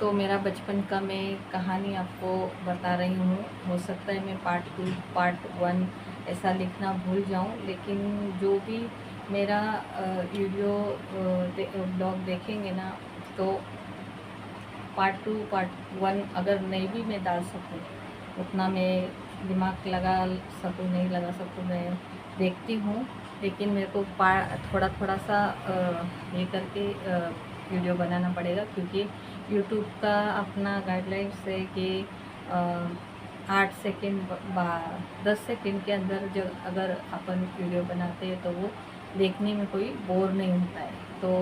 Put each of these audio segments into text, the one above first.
तो मेरा बचपन का मैं कहानी आपको बता रही हूँ। हो सकता है मैं पार्ट 2 पार्ट 1 ऐसा लिखना भूल जाऊँ, लेकिन जो भी मेरा वीडियो ब्लॉग देखेंगे ना, तो पार्ट 2 पार्ट 1 अगर नहीं भी मैं डाल सकूँ, उतना मैं दिमाग लगा सकूँ नहीं लगा सकूँ, मैं देखती हूँ। लेकिन मेरे को थोड़ा थोड़ा सा ये करके वीडियो बनाना पड़ेगा, क्योंकि यूट्यूब का अपना गाइडलाइंस है कि 8 सेकेंड 10 सेकेंड के अंदर जब अगर अपन वीडियो बनाते हैं तो वो देखने में कोई बोर नहीं होता है। तो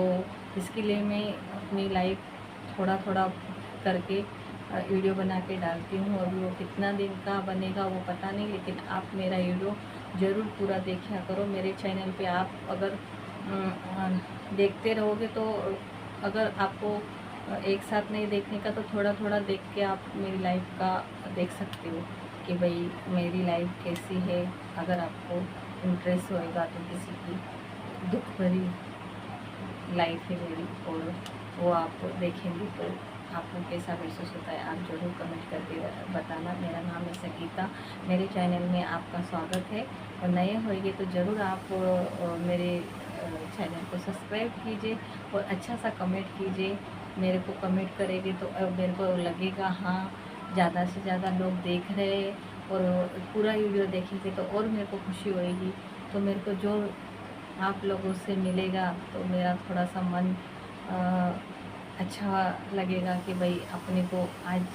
इसके लिए मैं अपनी लाइफ थोड़ा थोड़ा करके वीडियो बना के डालती हूँ। अभी वो कितना दिन का बनेगा वो पता नहीं, लेकिन आप मेरा वीडियो ज़रूर पूरा देखा करो। मेरे चैनल पे आप अगर देखते रहोगे तो अगर आपको एक साथ नहीं देखने का, तो थोड़ा थोड़ा देख के आप मेरी लाइफ का देख सकते हो कि भाई मेरी लाइफ कैसी है। अगर आपको इंटरेस्ट होएगा तो किसी की दुख भरी लाइफ है मेरी, और वो आप देखेंगे तो आपको कैसा महसूस होता है, आप ज़रूर कमेंट करके बताना। मेरा नाम है संगीता, मेरे चैनल में आपका स्वागत है। और नए होंगे तो ज़रूर आप मेरे चैनल को सब्सक्राइब कीजिए और अच्छा सा कमेंट कीजिए। मेरे को कमेंट करेंगे तो मेरे को लगेगा हाँ ज़्यादा से ज़्यादा लोग देख रहे हैं, और पूरा वीडियो देखेंगे तो और मेरे को खुशी होएगी। तो मेरे को जो आप लोगों से मिलेगा तो मेरा थोड़ा सा मन अच्छा लगेगा कि भाई अपने को आज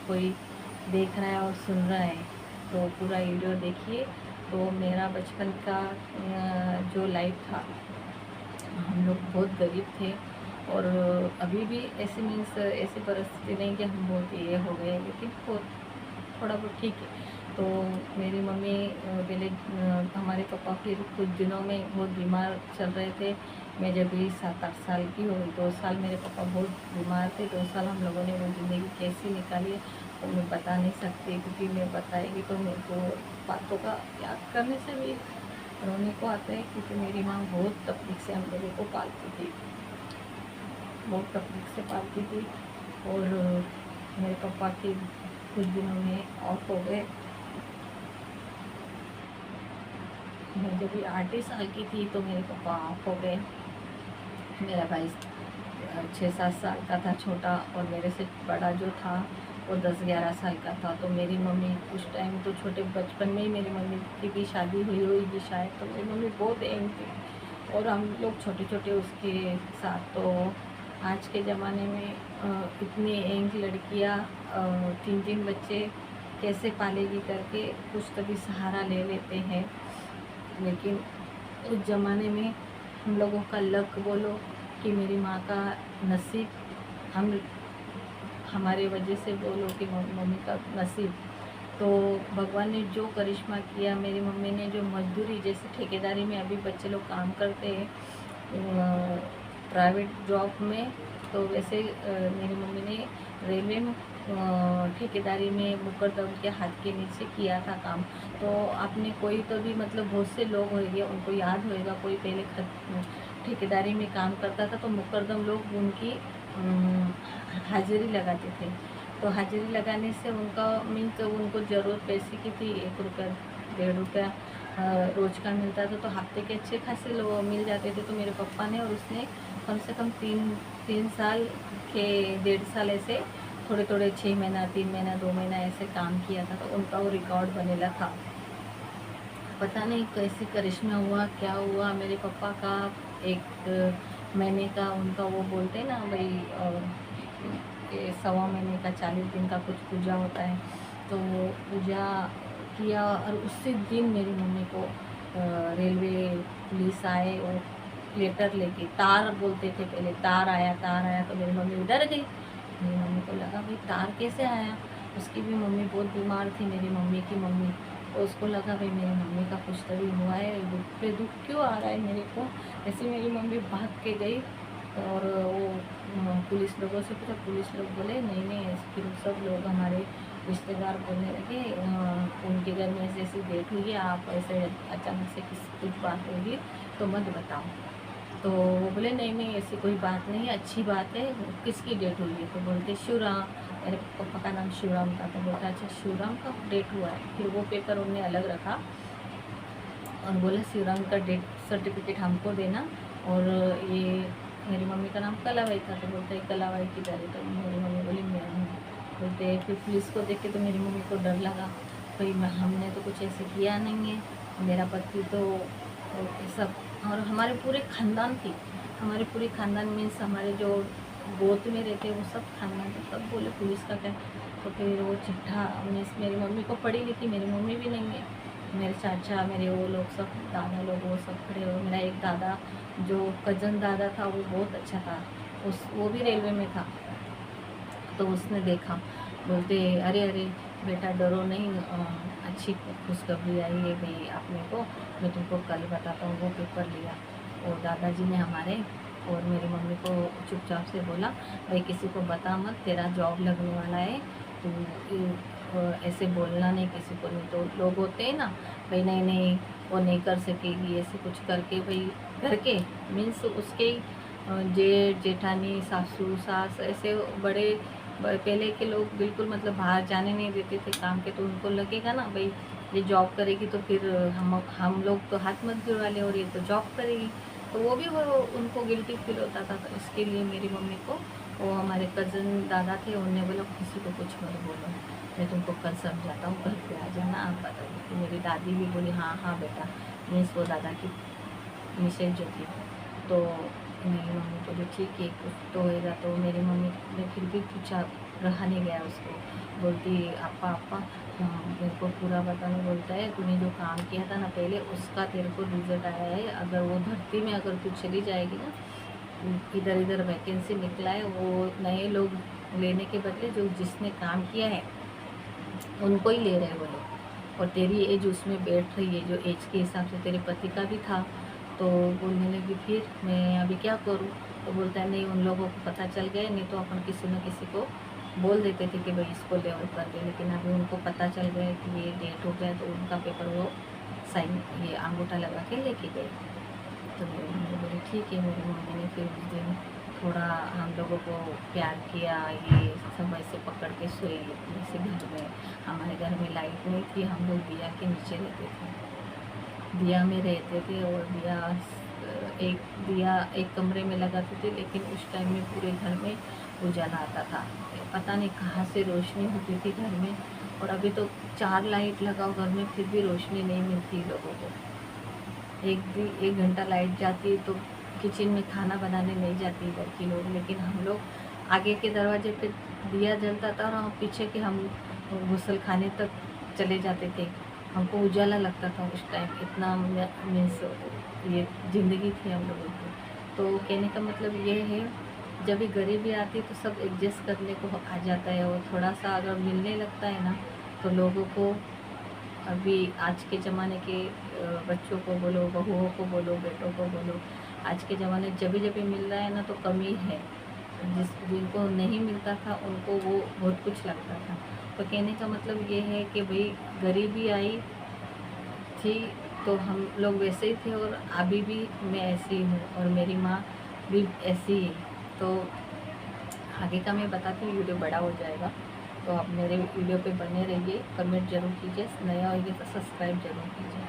कोई देख रहा है और सुन रहा है। तो पूरा वीडियो देखिए। तो मेरा बचपन का जो लाइफ था, हम लोग बहुत गरीब थे, और अभी भी ऐसे मीन्स ऐसी परिस्थिति नहीं कि हम बहुत ये हो गए, लेकिन थोड़ा बहुत ठीक है। तो मेरी मम्मी पहले हमारे पापा फिर कुछ दिनों में बहुत बीमार चल रहे थे। मैं जब भी 7-8 साल की हुई, 2 साल मेरे पापा बहुत बीमार थे। 2 साल हम लोगों ने वो ज़िंदगी कैसी निकाली है वो मैं बता नहीं सकती, क्योंकि मैं बताएगी तो मेरे को बातों का याद करने से भी रोने को आता है। क्योंकि मेरी माँ बहुत तकलीफ से हम लोगों को पालती थी, बहुत तकलीफ से पालती थी। और मेरे पापा के कुछ दिनों में ऑफ हो गए। मैं जब भी 8 ही साल की थी तो मेरे पापा ऑफ हो गए। मेरा भाई 6-7 साल का था छोटा, और मेरे से बड़ा जो था वो 10-11 साल का था। तो मेरी मम्मी उस टाइम तो छोटे बचपन में ही मेरी मम्मी की भी शादी हुई होगी शायद, तो मेरी मम्मी बहुत यंग थी और हम लोग छोटे छोटे उसके साथ। तो आज के ज़माने में इतनी यंग लड़कियां 3-3 बच्चे कैसे पालेगी करके कुछ तभी सहारा ले लेते हैं। लेकिन उस ज़माने में हम लोगों का लक बोलो कि मेरी माँ का नसीब, हम हमारे वजह से बोलो कि मम्मी का नसीब, तो भगवान ने जो करिश्मा किया। मेरी मम्मी ने जो मजदूरी, जैसे ठेकेदारी में अभी बच्चे लोग काम करते हैं प्राइवेट जॉब में, तो वैसे मेरी मम्मी ने रेलवे में ठेकेदारी में मुकरदम के हाथ के नीचे किया था काम। तो आपने कोई तो भी मतलब बहुत से लोग होंगे उनको याद होएगा, कोई पहले ठेकेदारी में काम करता था तो मुकरदम लोग उनकी हाजिरी लगाते थे। तो हाजिरी लगाने से उनका मीन्स उनको ज़रूरत पैसे की थी, 1 रुपया 1.5 रुपया रोज़ का मिलता था, तो हफ्ते के अच्छे खासे लोग मिल जाते थे। तो मेरे पापा ने और उसने कम से कम 3 साल के 1.5 साल ऐसे थोड़े थोड़े 6 महीना 3 महीना 2 महीना ऐसे काम किया था। तो उनका वो रिकॉर्ड बनेला था। पता नहीं कैसी करिश्मा हुआ क्या हुआ, मेरे पापा का 1 महीने का उनका वो बोलते हैं ना भाई कि 1.25 महीने का 40 दिन का कुछ पूजा होता है। तो पूजा किया, और उसी दिन मेरी मम्मी को रेलवे पुलिस आए और लेटर लेके, तार बोलते थे पहले, तार आया तो मेरी मम्मी डर गई। मेरी मम्मी को लगा भाई तार कैसे आया, उसकी भी मम्मी बहुत बीमार थी, मेरी मम्मी की मम्मी। तो उसको लगा भाई मेरी मम्मी का कुछ तभी हुआ है, दुख पे दुख क्यों आ रहा है मेरे को। ऐसे मेरी मम्मी भाग के गई और वो पुलिस लोगों से पूछा, पुलिस लोग बोले नहीं नहीं ऐसे। फिर सब लोग हमारे रिश्तेदार बोलने लगे उनके घर में ऐसी डेट हुई है, आप ऐसे अचानक से किसी कुछ बात होगी तो मत बताओ। तो वो बोले नहीं नहीं ऐसी कोई बात नहीं है, अच्छी बात है, किसकी डेट हुई है? तो बोलते शिवराम, मेरे पापा का नाम शिवराम था। तो बोलता अच्छा शिवराम का डेट हुआ है। फिर वो पेपर उन्होंने अलग रखा और बोला शिवराम का डेथ सर्टिफिकेट हमको देना। और ये मेरी मम्मी का नाम कलाबाई था। तो बोलते है कलाबाई किधर है? तो मेरी मम्मी बोली मैं हूँ। बोलते फिर पुलिस को देख के तो मेरी मम्मी को डर लगा, भाई हमने तो कुछ ऐसे किया नहीं है, मेरा पति तो सब, और हमारे पूरे ख़ानदान थी, हमारे पूरे ख़ानदान मीन्स हमारे जो गोद में रहते वो सब खानदान थे। सब बोले पुलिस का क्या? तो फिर वो चिट्ठा मीन्स मेरी मम्मी को पढ़ी लिखी, मेरी मम्मी भी नहीं है, मेरे चाचा मेरे वो लोग सब दादा लोग वो सब खड़े हो। मेरा एक दादा जो कज़न दादा था वो बहुत अच्छा था, वो भी रेलवे में था। तो उसने देखा, बोलते अरे अरे बेटा डरो नहीं, अच्छी खुशखबरी आई है भाई आपने को, मैं तुमको कल बताता हूँ। वो पेपर लिया और दादाजी ने हमारे और मेरी मम्मी को चुपचाप से बोला भाई किसी को बता मत, तेरा जॉब लगने वाला है, तो ऐसे बोलना नहीं किसी को। नहीं तो लोग होते हैं ना भाई नहीं नहीं वो नहीं कर सकेगी, ऐसे कुछ करके भाई घर के मीन्स उसके जेठ जेठानी सासू सास ऐसे बड़े पहले के लोग बिल्कुल मतलब बाहर जाने नहीं देते थे काम के। तो उनको लगेगा ना भाई ये जॉब करेगी तो फिर हम लोग तो हाथ मत जुड़ा ले और ये तो जॉब करेगी, तो वो भी वो उनको गिल्टी फील होता था। तो इसके लिए मेरी मम्मी को वो हमारे कज़न दादा थे, उन्होंने बोला किसी को कुछ मत बोलो, मैं तुमको कल समझाता हूँ, घर पे आ जाना आप बताओ। तो मेरी दादी भी बोली हाँ हाँ बेटा, मीन्स वो दादा की मिसेज जो थी। तो मेरी मम्मी बोली ठीक है कुछ तो होएगा। तो मेरी मम्मी ने फिर भी पूछा, रहा नहीं गया उसको, बोलती आपा आपा मेरे को पूरा बताने। बोलता है तूने जो काम किया था ना पहले उसका तेरे को रिजल्ट आया है, अगर वो धरती में अगर तू चली जाएगी ना, इधर इधर वैकेंसी निकला है, वो नए लोग लेने के बदले जो जिसने काम किया है उनको ही ले रहे वो लोग, और तेरी एज उसमें बैठ रही है जो एज के हिसाब से तेरे पति का भी था। तो बोलने लगी फिर मैं अभी क्या करूं? तो बोलता है नहीं उन लोगों को पता चल गया, नहीं तो अपन किसी न किसी को बोल देते थे कि भाई इसको लेवल कर दे, लेकिन अभी उनको पता चल गया कि ये डेट हो गया। तो उनका पेपर वो साइन ये अंगूठा लगा के लेके गए। तो मेरी मम्मी बोली ठीक है। मेरी मम्मी ने फिर उस दिन थोड़ा हम लोगों को प्यार किया, ये सब ऐसे पकड़ के सोई जैसे घर में। हमारे घर में लाइट नहीं थी, हम लोग दिया के नीचे रहते थे, दिया में रहते थे। और दिया एक कमरे में लगाते थे, लेकिन उस टाइम में पूरे घर में उजाला आता था, पता नहीं कहाँ से रोशनी होती थी घर में। और अभी तो 4 लाइट लगाओ घर में फिर भी रोशनी नहीं मिलती लोगों को। एक घंटा लाइट जाती है तो किचन में खाना बनाने नहीं जाती घर के लोग, लेकिन हम लोग आगे के दरवाजे पे दिया जलता था और पीछे के हम गुसल खाने तक चले जाते थे। हमको उजाला लगता था उस टाइम, इतना मीन्स ये ज़िंदगी थी हम लोगों की। तो कहने का मतलब ये है जब भी गरीबी आती है तो सब एडजस्ट करने को आ जाता है, और थोड़ा सा अगर मिलने लगता है ना तो लोगों को, अभी आज के ज़माने के बच्चों को बोलो, बहुओं को बोलो, बेटों को बोलो, आज के ज़माने जब जब मिल रहा है ना तो कमी है, जिनको नहीं मिलता था उनको वो बहुत कुछ लगता था। तो कहने का मतलब ये है कि भाई गरीबी आई थी तो हम लोग वैसे ही थे, और अभी भी मैं ऐसी हूँ और मेरी माँ भी ऐसी है। तो आगे का मैं बताती हूँ, वीडियो बड़ा हो जाएगा, तो आप मेरे वीडियो पे बने रहिए, कमेंट जरूर कीजिए, नया होइए तो सब्सक्राइब जरूर कीजिए।